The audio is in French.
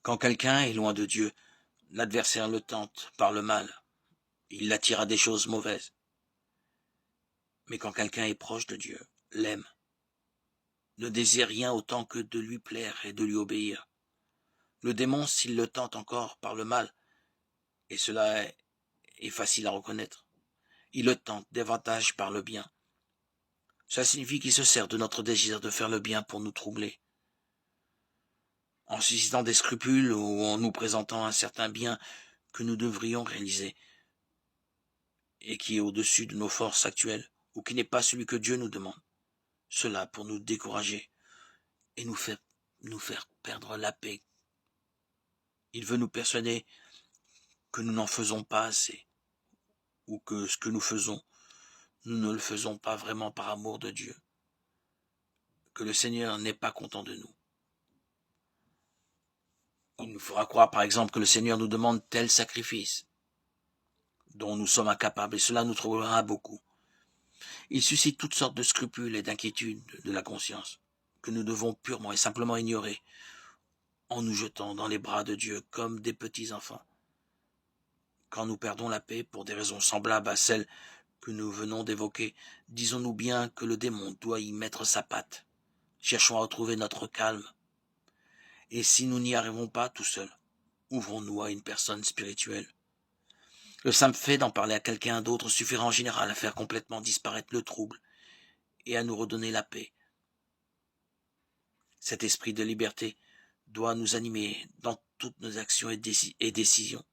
Quand quelqu'un est loin de Dieu, l'adversaire le tente par le mal. Il l'attire à des choses mauvaises. Mais quand quelqu'un est proche de Dieu, l'aime, ne désire rien autant que de lui plaire et de lui obéir. Le démon, s'il le tente encore par le mal, et cela est facile à reconnaître, il le tente davantage par le bien. Cela signifie qu'il se sert de notre désir de faire le bien pour nous troubler. En suscitant des scrupules ou en nous présentant un certain bien que nous devrions réaliser et qui est au-dessus de nos forces actuelles ou qui n'est pas celui que Dieu nous demande. Cela pour nous décourager et nous faire perdre la paix. Il veut nous persuader que nous n'en faisons pas assez ou que ce que nous faisons, nous ne le faisons pas vraiment par amour de Dieu, que le Seigneur n'est pas content de nous. Il nous fera croire par exemple que le Seigneur nous demande tel sacrifice dont nous sommes incapables et cela nous troublera beaucoup. Il suscite toutes sortes de scrupules et d'inquiétudes de la conscience que nous devons purement et simplement ignorer en nous jetant dans les bras de Dieu comme des petits enfants. Quand nous perdons la paix pour des raisons semblables à celles que nous venons d'évoquer, disons-nous bien que le démon doit y mettre sa patte. Cherchons à retrouver notre calme. Et si nous n'y arrivons pas tout seuls, ouvrons-nous à une personne spirituelle. Le simple fait d'en parler à quelqu'un d'autre suffira en général à faire complètement disparaître le trouble et à nous redonner la paix. Cet esprit de liberté doit nous animer dans toutes nos actions et décisions.